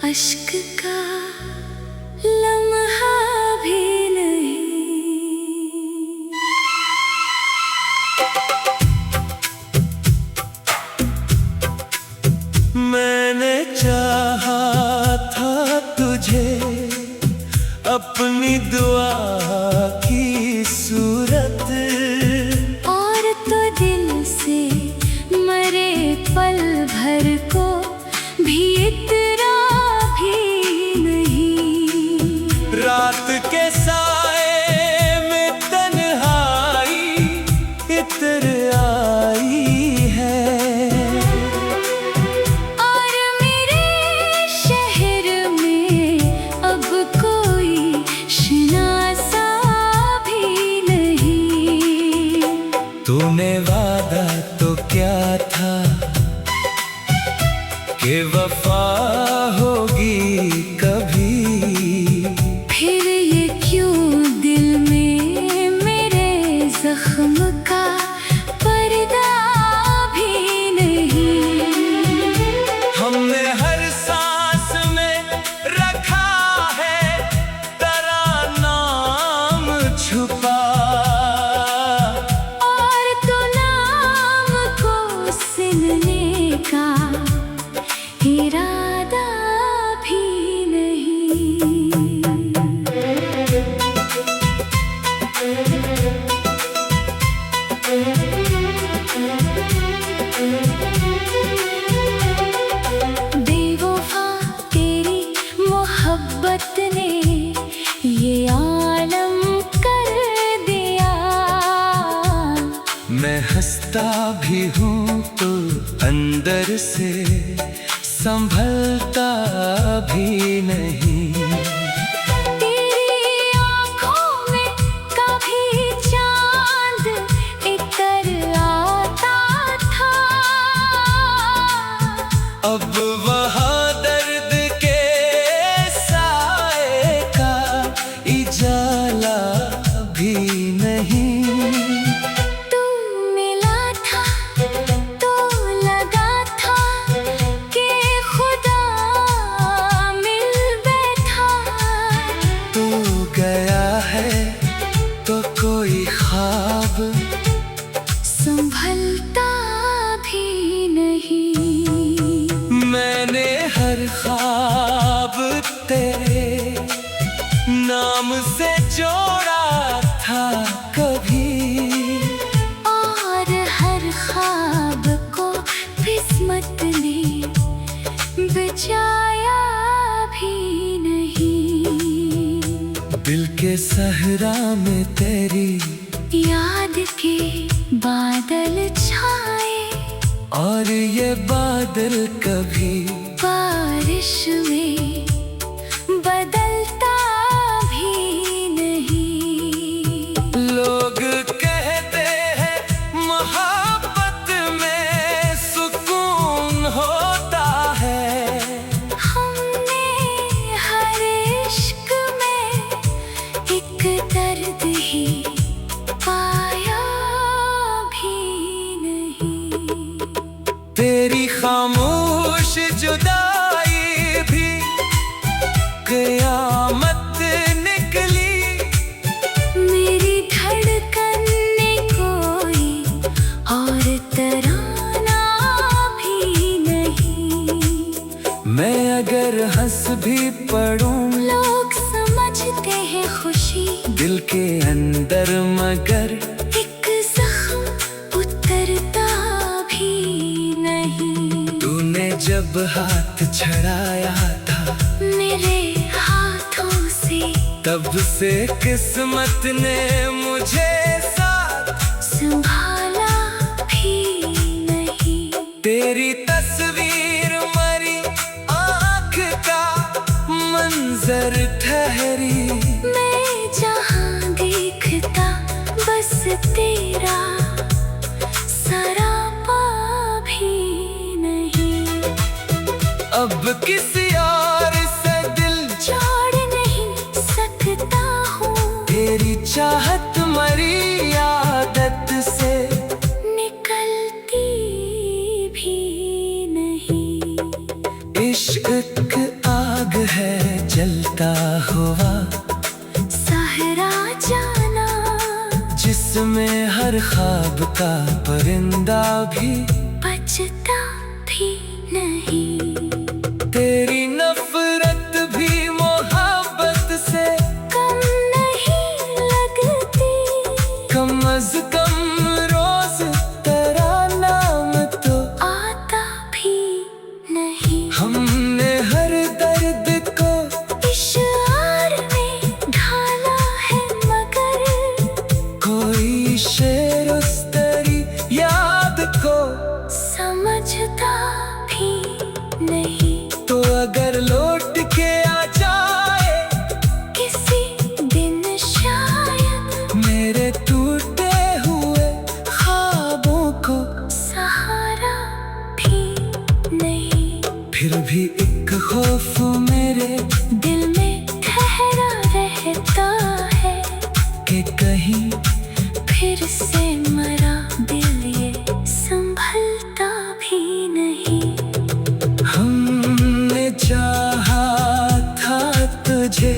अश्क का लम्हा भी नहीं। मैंने चाहा था तुझे अपनी दुआ की सूरत, और तो दिल से मरे पल भर को भी इतना भी नहीं। रात के साए में तन्हाई इतर आई है, और मेरे शहर में अब कोई शनासा भी नहीं। तूने वादा तो क्या था कि वफा होगी कभी, फिर ये क्यों दिल में मेरे जख्म का पर्दा भी नहीं। हमने हर सांस में रखा है तेरा नाम छुपा, और तो नाम को सिलने का इरादा भी नहीं। बेवफा तेरी मोहब्बत ने ये आलम कर दिया। मैं हंसता भी हूँ तो अंदर से संभलता भी नहीं। तेरी आँखों में कभी चांद इतर आता था, अब वहाँ दर्द के साए का इजाला भी नहीं। तू मिला था तो लगा था कि खुदा मिल बैठा। तू गया है तो कोई ख्वाब संभलता भी नहीं। मैंने हर ख्वाब तेरे नाम से जोड़ा था कभी, और हर ख्वाब को किस्मत ने बचाया भी नहीं। दिल के सहरा में तेरी याद के बादल छाए, और ये बादल कभी बारिश में बदलता भी नहीं। लोग कहते हैं मोहब्बत में सुकून होता है, हमने हर इश्क में एक दर्द ही पाया भी नहीं। तेरी खामोश जुदाई भी क़यामत निकली। मेरी धड़कन ने कोई और तराना भी नहीं। मैं अगर हंस भी पड़ूं लोग समझते हैं खुशी दिल के अंदर, मगर एक जख्म उतरता भी नहीं। तूने जब हाथ छड़ाया था मेरे हाथों से तब से किस्मत ने मुझे साथ संभाला भी नहीं। तेरी तस्वीर मरी आँख का मंजर ठहरी, मैं जहाँ देखता बस तेरा सरापा भी नहीं। अब किसी और से दिल छोड़ नहीं सकता हूँ, तेरी चाहत मरी आदत से निकलती भी नहीं। इश्क आग आग है जलता हुआ सहरा जाना, जिसमें हर ख्वाब का परिंदा भी बचता भी नहीं। तेरी नफरत भी मोहब्बत से कम नहीं लगती, कम अज कम रोज तेरा नाम तो आता भी नहीं। हमने हर दर्द को इशार में ढाला है, मगर कोई शेर उस तेरी याद को समझता भी नहीं। तो अगर लौट के आ जाए किसी दिन शायद मेरे टूटे हुए ख्वाबों को सहारा भी नहीं। फिर भी एक खौफ मेरे दिल में ठहरा रहता है कि कहीं फिर से मरा दिल ये संभलता भी नहीं। हमने चाहा था तुझे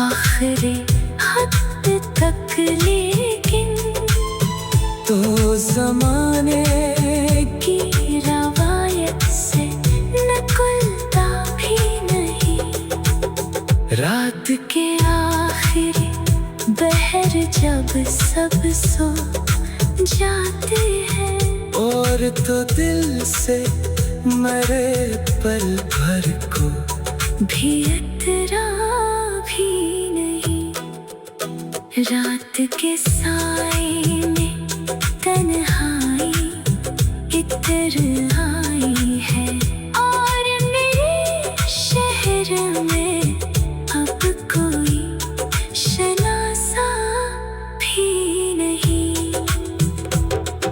आखिरी हद तक, लेकिन तो जमाने की रवायत से नकुलता भी नहीं। रात के आखिरी बहर जब सब सो जाते हैं, और तो दिल से मरे पल भर को भी इतरा भी नहीं। रात के साए में तन्हाई इतर आई है, और मेरे शहर में अब कोई शनासा भी नहीं।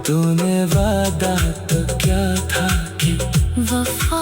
तूने वादा तो क्या था कि वफा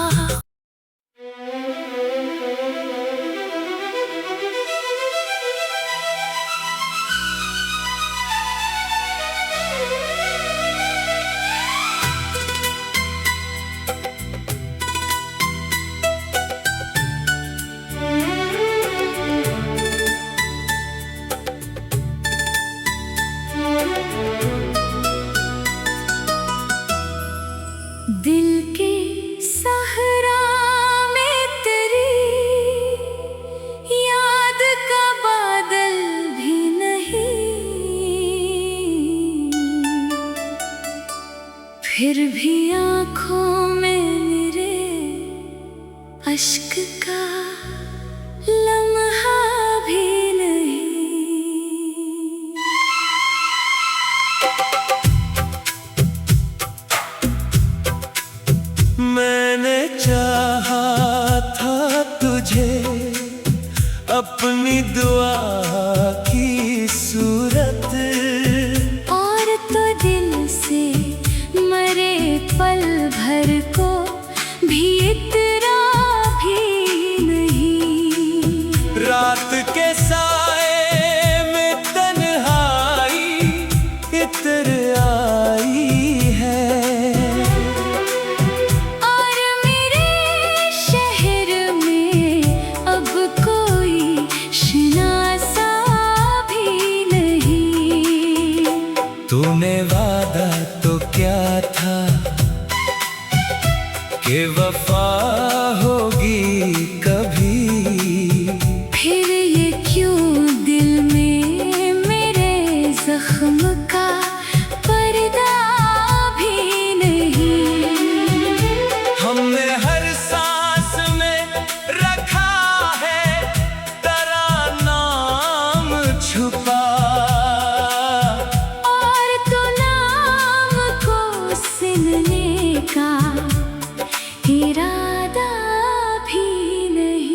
दिल के सहरा में तेरी याद का बादल भी नहीं। फिर भी आँखों में मेरे अश्क का लम्हा भी नहीं। मैंने चाहा था तुझे अपनी दुआ की सूरत, और तो दिल से मरे पल भर को भी इतरा भी नहीं। रात के साए में तन्हाई इतर आई है, और मेरे शहर में अब कोई शनासा भी नहीं। तूने वादा तो क्या था कि वफा होगी कभी, फिर ये क्यों दिल में मेरे जख्म का पर्दा भी नहीं। हमने हर सांस में रखा है तेरा नाम छुपा, और तो नाम को सिलने का इरादा भी नहीं।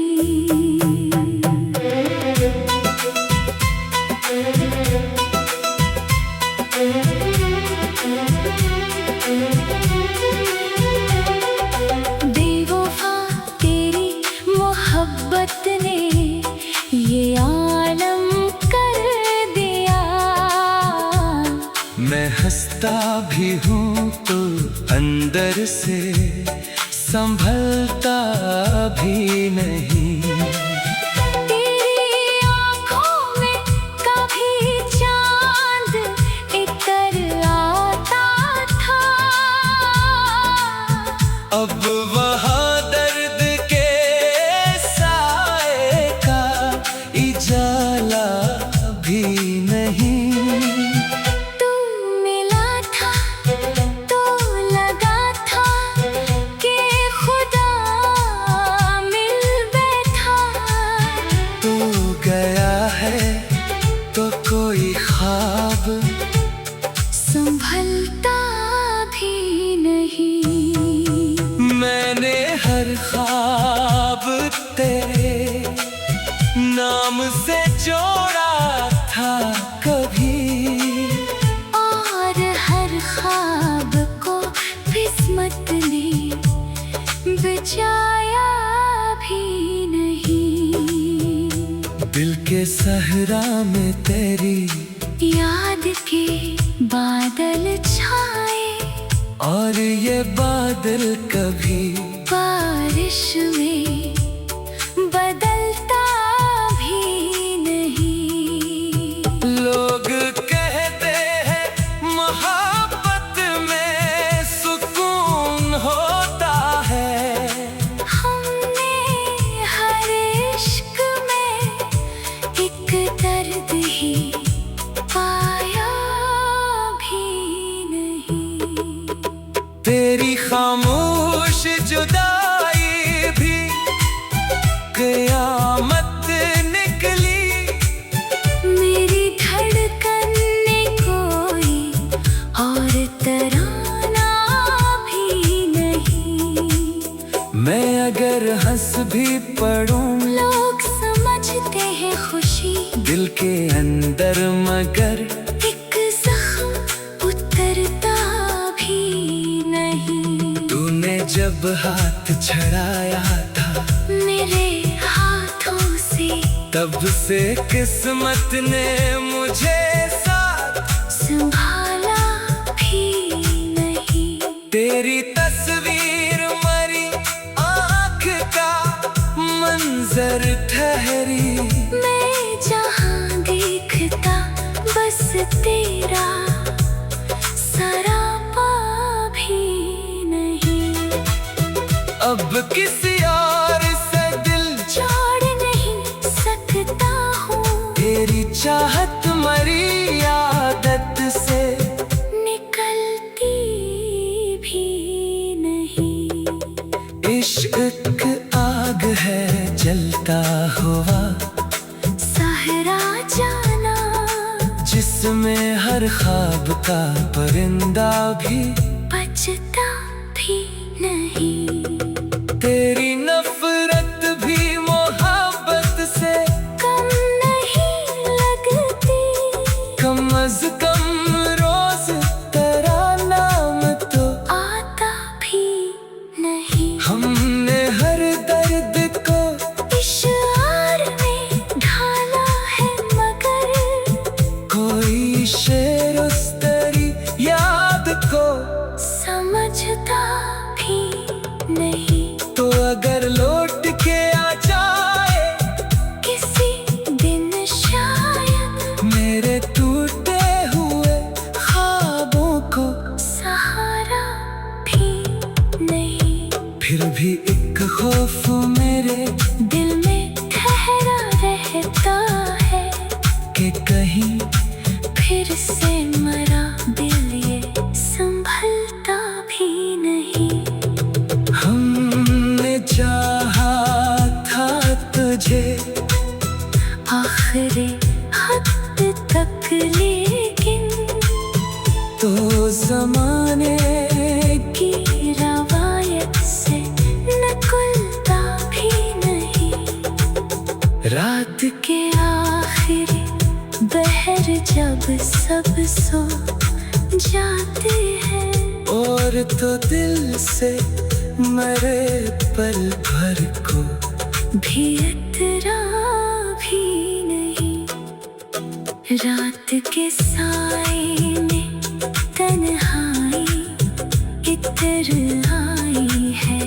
बेवफा तेरी मोहब्बत ने ये आलम कर दिया। मैं हंसता भी हूँ तो अंदर से संभलता भी ख्वाब तेरे नाम से जोड़ा था कभी, और हर ख्वाब को किस्मत ने बचाया भी नहीं। दिल के सहरा में तेरी याद के बादल छाए, और ये बादल कभी बारिश में बदलता भी नहीं। लोग कहते हैं मोहब्बत में सुकून होता है, हमने हर इश्क में एक दर्द ही पाया भी नहीं। तेरी खामोश जुदाई भी क़यामत निकली, मेरी धड़कन ने कोई और तराना भी नहीं। मैं अगर हंस भी पड़ूं लोग समझते हैं खुशी दिल के अंदर, मगर एक जख्म उतरता भी नहीं। तूने जब हाथ छड़ाया था मेरे हाथों से, तब से किस्मत ने मुझे साथ संभाला भी नहीं। तेरी तस्वीर मरी आँख का मंजर ठहरी, मैं जहाँ देखता बस तेरा सरापा भी नहीं। अब किसी और से दिल जोड़ नहीं सकता हूँ, तेरी चाहत मरी आदत से निकलती भी नहीं। इश्क आग है जलता हुआ, सहरा जाना जिसमें हर ख्वाब का परिंदा भी बचता भी नहीं। तेरी नफरत भी मोहब्बत से कम नहीं लगती, कम अज कम रोज तेरा नाम तो आता भी नहीं। हमने हर दर्द को इशार में ढाला है, मगर कोई शेर उस तेरी याद को समझता भी नहीं। तो अगर लौट के आ जाए किसी दिन शायद मेरे टूटे हुए ख्वाबों को, सहारा भी नहीं। फिर भी एक खौफ मेरे दिल में ठहरा रहता है कि कहीं फिर से मरा दिल ये संभलता भी नहीं। हमने चाहा था तुझे आखिरी हद तक, लेकिन तो जमाने की रवायत से नकुलता भी नहीं। रात के आखिरी बहर जब सब सो जाते हैं, और तो दिल से मरे पल भर को भी इतरा भी नहीं। रात के साए में तन्हाई इतर आई है,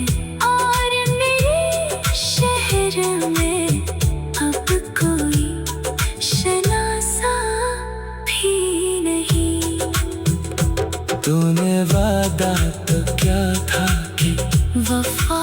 और मेरे शहर में अब कोई शनासा भी नहीं। तूने वादा तो क्या था कि वफा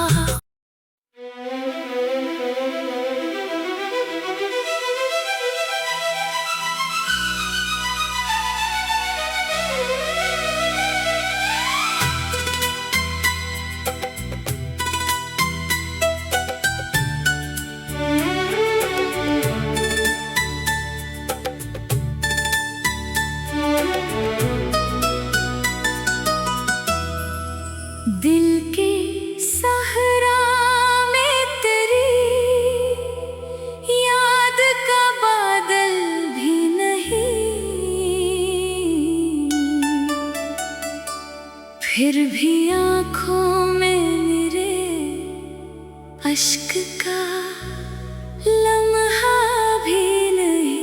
अश्क का लम्हा भी नहीं।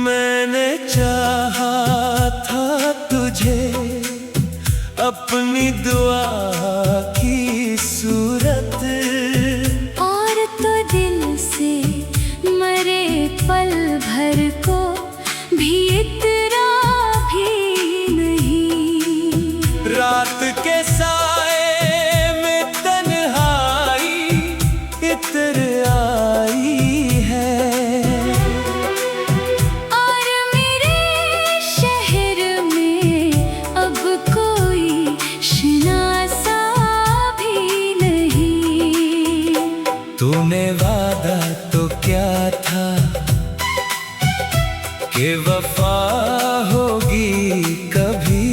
मैंने चाहा था तुझे अपनी दुआ की सूरत, और तो दिल से मरे पल भर को भी इतना भी नहीं। रात के साए में तन्हाई इतर आई है, और मेरे शहर में अब कोई शनासा भी नहीं। तूने वादा तो क्या था कि वफा होगी कभी,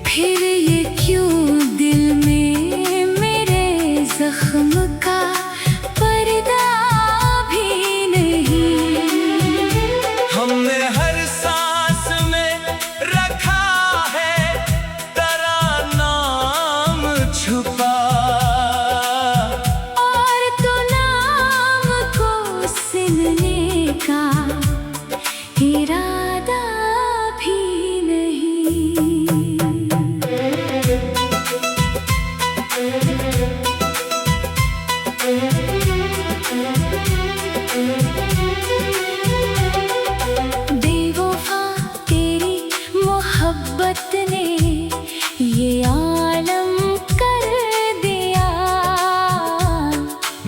फिर ये क्यों दिल में मेरे जख्म का पर्दा भी नहीं। हमने हर सांस में रखा है तेरा नाम छुपा, और तो नाम को सिलने का इरादा भी नहीं। बेवफा तेरी मोहब्बत ने ये आलम कर दिया।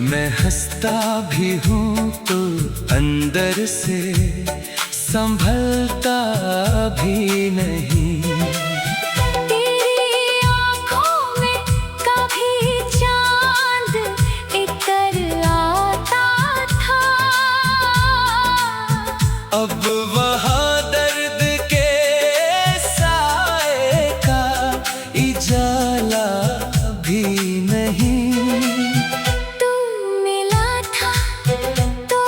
मैं हंसता भी हूँ तो अंदर से संभलता भी नहीं। तेरी आँखों में कभी चांद इतर आता था, अब वहाँ दर्द के साए का इजाला भी नहीं। तू मिला था तो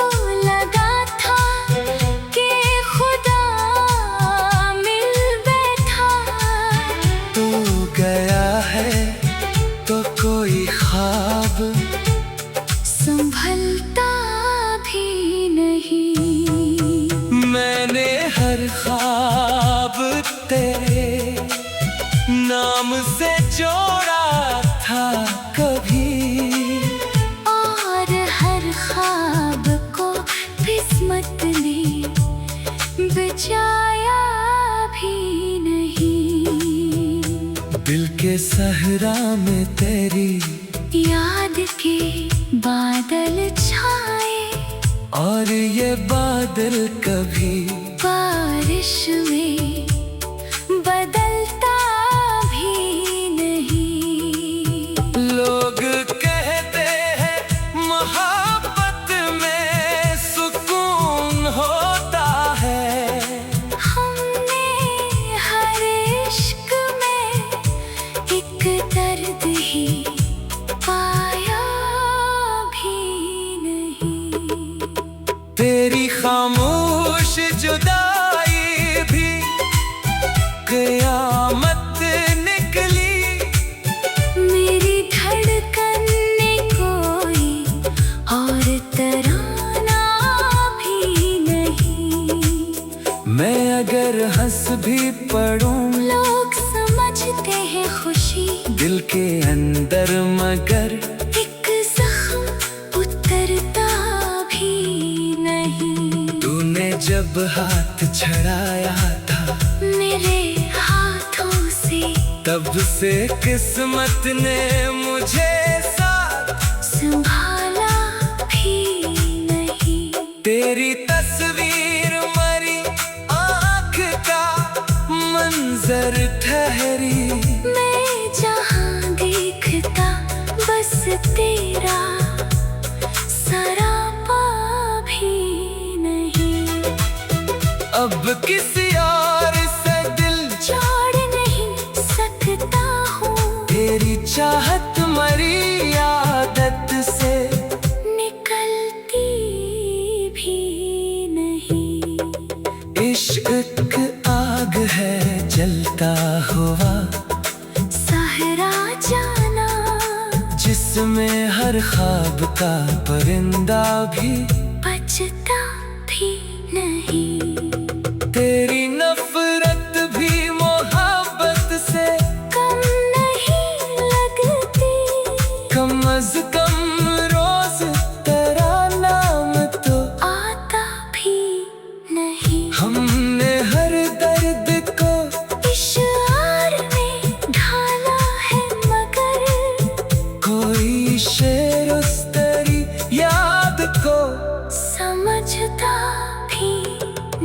लगा था कि खुदा मिल बैठा। तू गया है तो कोई ख्वाब संभलता भी नहीं। मैंने हर ख्वाब तेरे नाम से जोड़ा था कभी, और हर ख्वाब को किस्मत ने बचाया भी नहीं। दिल के सहरा में तेरी याद के बादल छाए, और ये बादल कभी बारिश में बदलता भी नहीं। लोग कहते हैं मोहब्बत में सुकून होता है, हमने हर इश्क में एक दर्द ही पाया भी नहीं। तेरी खामोश जुदाई भी क़यामत निकली। मेरी धड़कन ने कोई और तराना भी नहीं। मैं अगर हंस भी पड़ूं लोग समझते हैं खुशी दिल के अंदर, मगर एक जख्म उतरता भी नहीं। तूने जब हाथ छड़ाया था मेरे हाथों से तब से किस्मत ने मुझे साथ संभाला भी नहीं। तेरी तस्वीर मरी आँख का मंजर ठहरी, मैं जहाँ देखता बस तेरा सरापा भी नहीं। अब किसी और से दिल छोड़ नहीं सकता हूँ, तेरी चाहत मरी आदत से निकलती भी नहीं। इश्क आग चलता हुआ सहरा जाना, जिसमें हर ख्वाब का परिंदा भी बचता भी नहीं। तेरी नफरत भी मोहब्बत से कम नहीं लगती, कम अज कम रोज तेरा नाम तो आता भी नहीं। हमने हर दर्द को इशार में ढाला है, मगर कोई शेर उस तेरी याद को समझता भी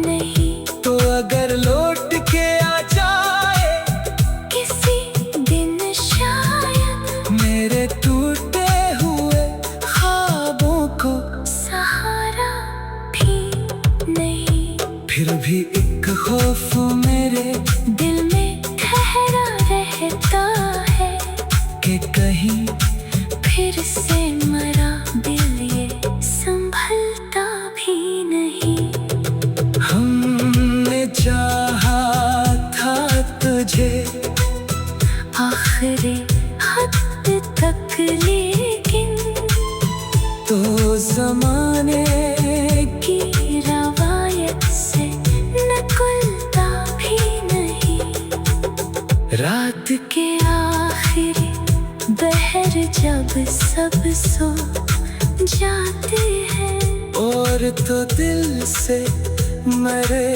नहीं। तो अगर लौट के आ जाए किसी दिन शायद मेरे टूटे हुए ख्वाबों को, सहारा भी नहीं। फिर भी एक खौफ मेरे दिल में ठहरा रहता है कि कहीं फिर से मरा दिल ये संभलता भी नहीं। हमने चाहा था तुझे आखिरी हद तक, लेकिन तो जमाने की रवायत से नकुलता भी नहीं। रात के आखिरी बहर जब सब सो जाते हैं, और तो दिल से मरे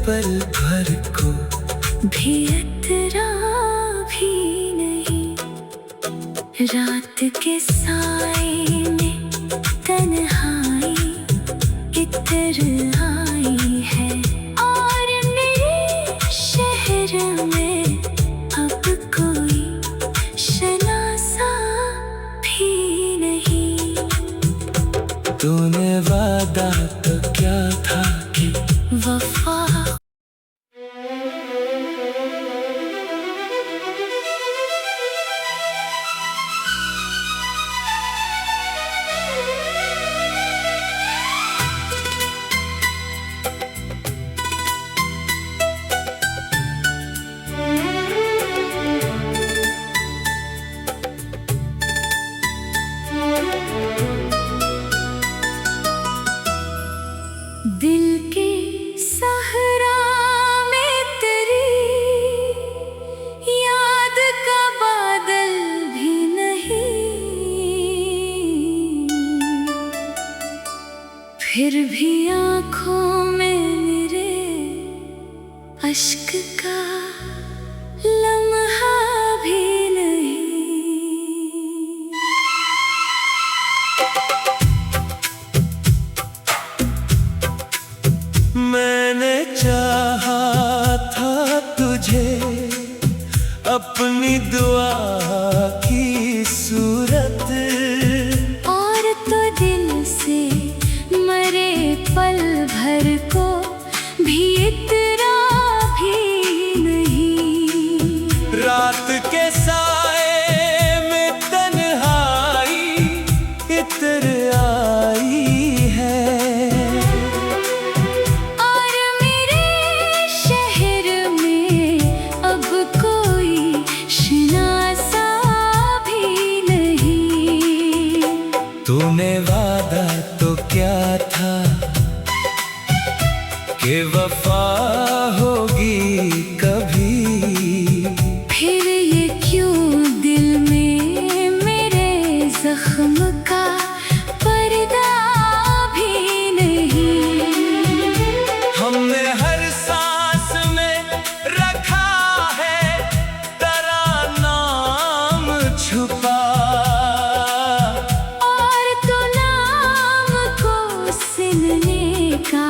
पल भर को भी इतरा भी नहीं। रात के साए में तन्हाई इतर आई है, और मेरे शहर में अब कोई शनासा भी नहीं। तूने वादा तो क्या था कि वफा दिल के सहरा में तेरी याद का बादल भी नहीं। फिर भी आँखों में मेरे अश्क का लम्हा भी नहीं। मैंने चाहा था तुझे अपनी दुआ की सूरत, और तो दिल से मरे पल भर को भी इतरा भी नहीं। रात के साए में तन्हाई इतर आई है, और मेरे शहर में अब कोई शनासा भी नहीं। तूने वादा तो क्या था कि वफा होगी कभी, फिर ये क्यों दिल में मेरे जख्म का पर्दा भी नहीं। हमने हर सांस में रखा है तेरा नाम छुपा, और तो नाम को सिलने का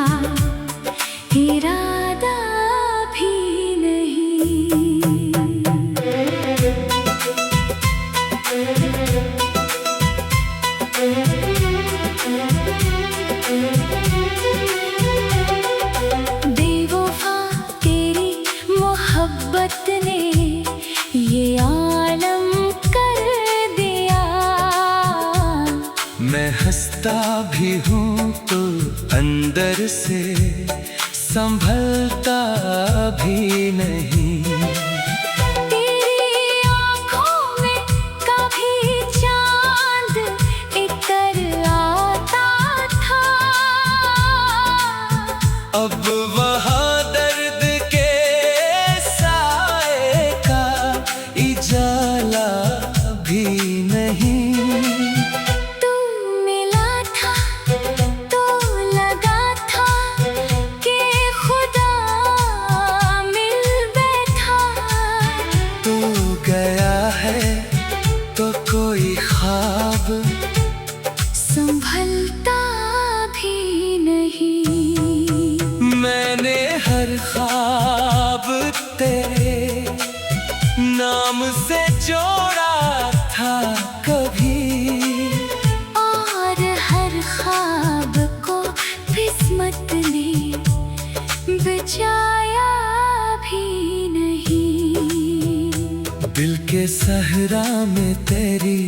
इरादा भी नहीं। बेवफा तेरी मोहब्बत ने ये आलम कर दिया। मैं हंसता भी हूँ तो अंदर से संभलता भी नहीं। जोड़ा था कभी, और हर ख्वाब को किस्मत ने बचाया भी नहीं। दिल के सहरा में तेरी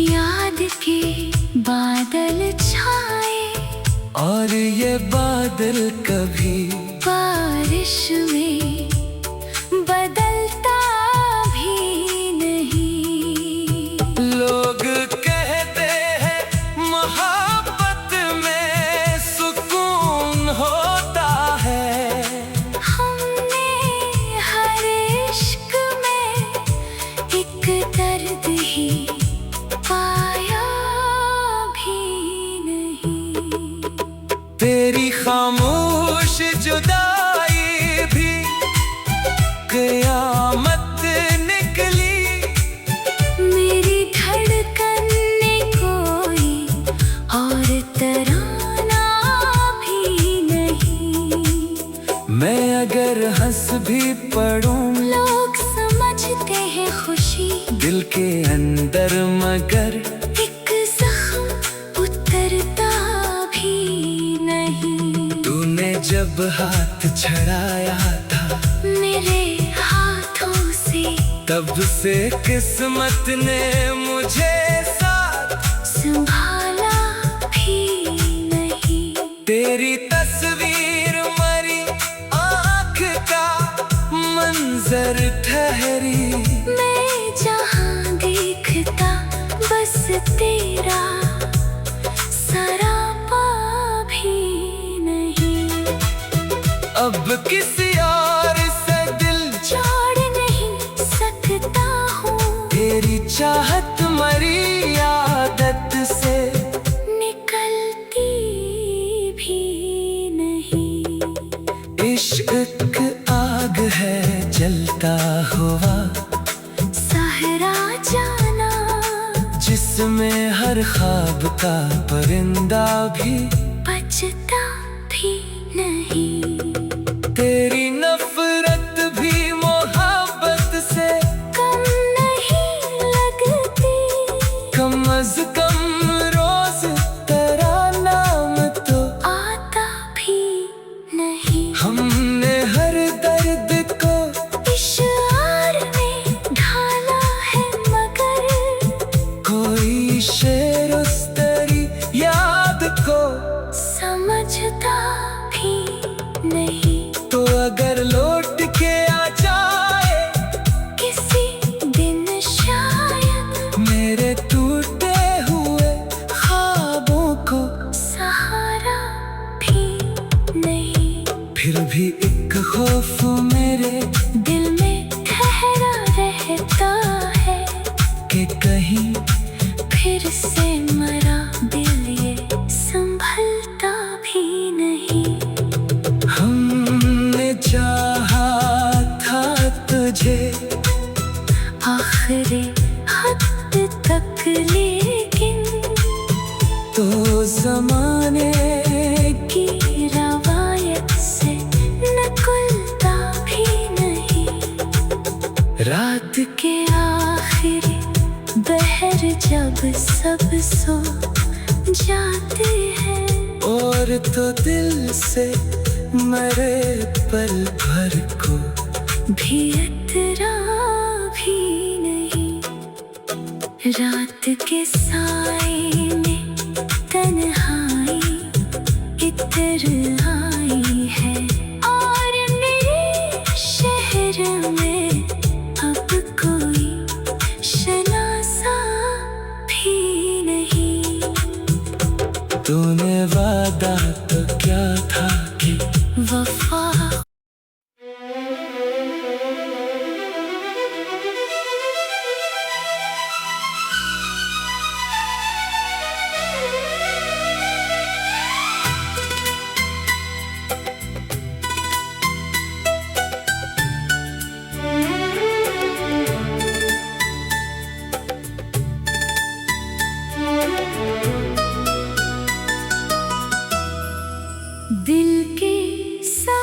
याद के बादल छाए, और ये बादल कभी बारिश में बदलता भी नहीं। लोग कहते हैं मोहब्बत में सुकून होता है, हमने हर इश्क में एक दर्द ही पाया भी नहीं। तेरी खामोश जुदाई भी कयामत निकली, मेरी धड़कन ने कोई और तराना भी नहीं। मैं अगर हंस भी पड़ूं लोग समझते हैं खुशी दिल के अंदर, मगर एक जख्म उतरता भी नहीं। तूने जब हाथ छड़ाया था मेरे हाथों से, तब से किस्मत ने मुझे साथ संभाला भी नहीं। तेरी तस्वीर मरी आँख का मंजर ठहरी, मैं जहाँ देखता बस तेरा सरापा भी नहीं। अब किसी और से दिल छोड़ नहीं सकता हूँ, तेरी चाहत मरी आदत से निकलती भी नहीं। इश्क आग है जलता हुआ, सहरा जाना जिसमें हर ख्वाब का परिंदा भी बचता भी नहीं। तेरी नफरत भी मोहब्बत से कम नहीं लगती, कम अज कम रोज तेरा नाम तो आता भी नहीं। हमने हर दर्द को इशार में ढाला है, मगर कोई शेर उस तेरी याद को समझता भी नहीं। तो अगर लौट के आ जाए किसी दिन शायद मेरे टूटे हुए ख्वाबों को, सहारा भी नहीं। फिर भी एक खौफ मेरे दिल में ठहरा रहता है कि कहीं फिर से मरा दिल ये संभलता भी नहीं। हमने चाहा था तुझे आखिरी हद तक, लेकिन तो जमाने की रवायत से नकुलता भी नहीं। रात के आखिरी बहर जब सब सो जाते हैं, और तो दिल से मरे पल भर को भी इतरा भी नहीं। रात के साए में तन्हाई इतर आई है, और मेरे शहर में अब कोई शनासा भी नहीं। तूने वादा तो क्या था कि वफा दिल के सा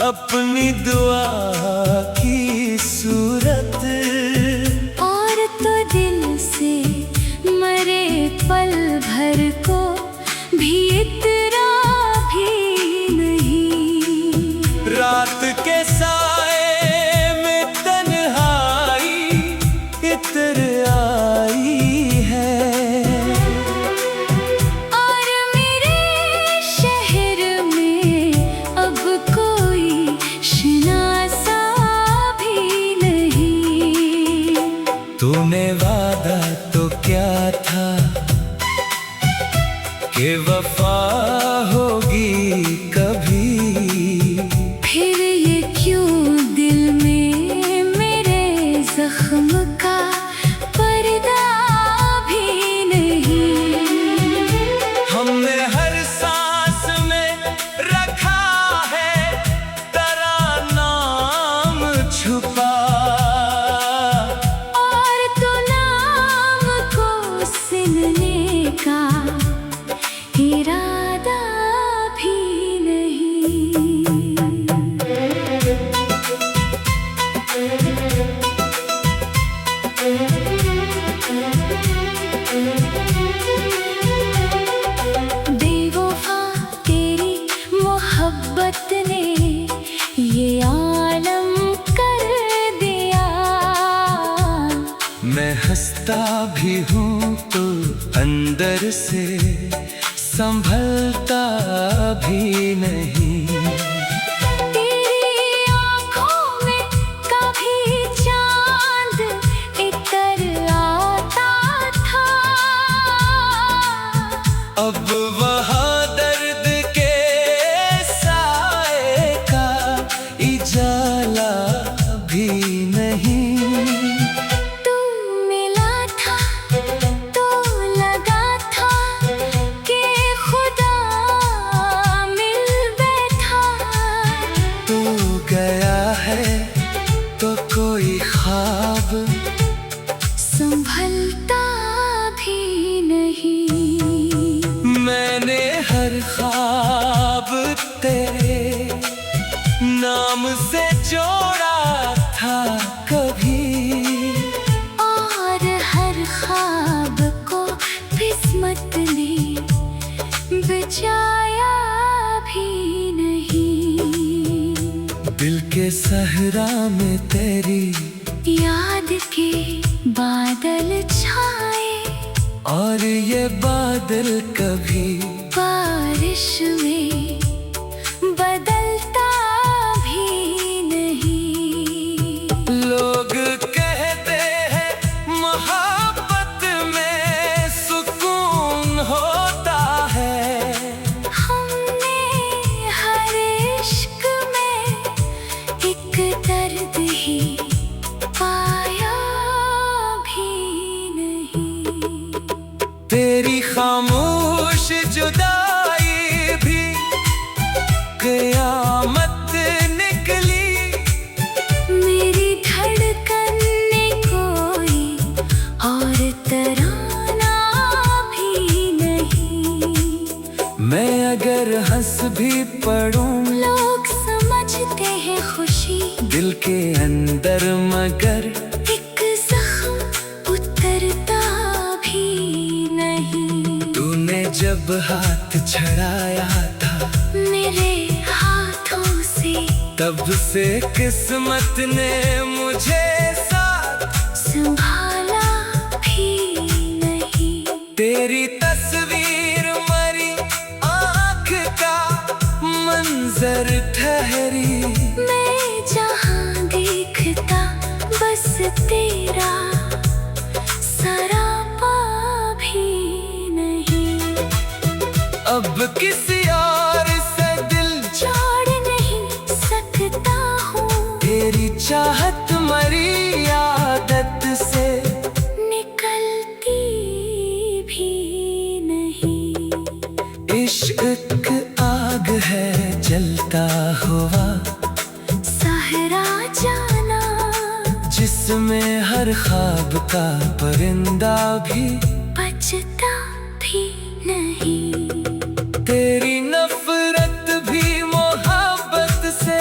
अपनी दुआ की सूरत, और तो दिल से मरे पल भर को भी इतना भी नहीं। रात के साए में तन्हाई इतर आई है, और मेरे शहर में अब कोई शनासा भी नहीं। तूने वादा तो क्या था कि वफा होगी कभी, फिर ये क्यों दिल में मेरे जख्म का पर्दा भी नहीं। हमने हर सांस में रखा है तेरा नाम छुपा, और तो नाम को सिलने का इरादा भी नहीं। बेवफा तेरी मोहब्बत ने ये आलम कर दिया। मैं हंसता भी हूँ तो अंदर से संभलता भी नहीं। तेरी आँखों में कभी चांद इतर आता था, अब वहाँ दर्द के साए का इजाला भी नहीं। तू मिला था तो लगा था कि खुदा मिल बैठा। तू गया है तो कोई ख्वाब संभलता भी नहीं। मैंने हर ख्वाब तेरे नाम से जोड़ा था कभी, और हर ख्वाब को किस्मत ने बचाया भी नहीं। दिल के सहरा में तेरी याद के बादल छाए, और ये बादल कभी बारिश में बदलता भी नहीं। लोग कहते हैं मोहब्बत में सुकून होता है, हमने हर इश्क में एक दर्द ही पाया भी नहीं। तेरी खामोश जुदाई भी क़यामत निकली। मेरी धड़कन ने कोई और तराना भी नहीं। मैं अगर हंस भी पड़ूं लोग समझते हैं खुशी दिल के अंदर, मगर एक जख्म उतरता भी नहीं। तूने जब हाथ छड़ाया था मेरे हाथों से तब से किस्मत ने मुझे साथ संभाला भी नहीं। तेरी तस्वीर मरी आँख का मंजर ठहरी, मैं जहाँ देखता बस तेरा सरापा भी नहीं। अब किसी और से दिल छोड़ नहीं सकता हूँ, तेरी चाहत मरी आदत से निकलती भी नहीं। इश्क आग है जलता हुआ, सहरा जाना जिसमें हर ख्वाब का परिंदा भी बचता भी नहीं। तेरी नफरत भी मोहब्बत से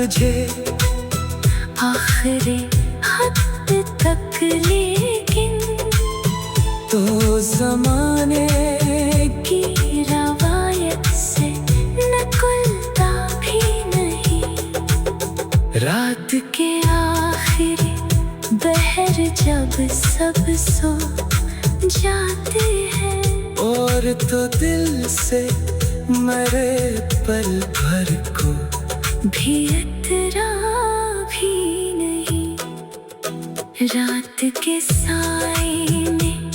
तुझे आखिरी हद तक, लेकिन तो जमाने की रवायत से नकुलता भी नहीं। रात के आखिरी बहर जब सब सो जाते हैं, और तो दिल से मरे पल भर को भी इतरा भी नहीं। रात के साए में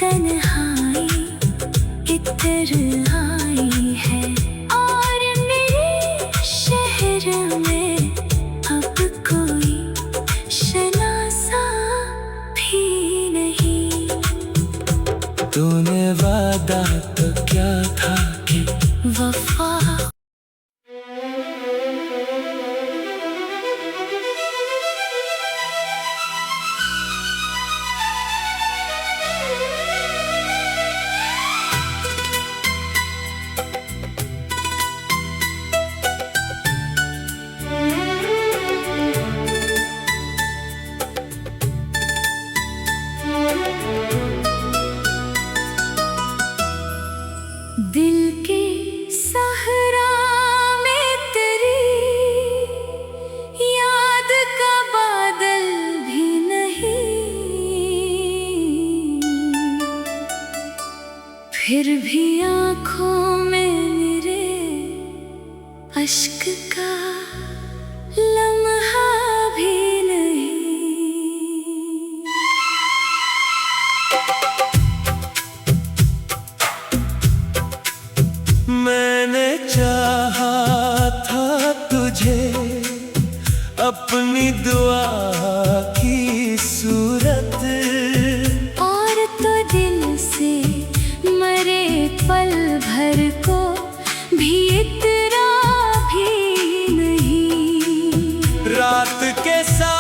तन्हाई इतर आई है, और मेरे शहर में अब कोई शनासा भी नहीं। तूने वादा तो क्या था कि वफा दिल के सहरा में तेरी याद का बादल भी नहीं। फिर भी आँखों में मेरे अश्क का लम्हा भी नहीं। मैंने चाहा था तुझे अपनी दुआ की सूरत, और तो दिल से मरे पल भर को भी इतरा भी नहीं। रात के साथ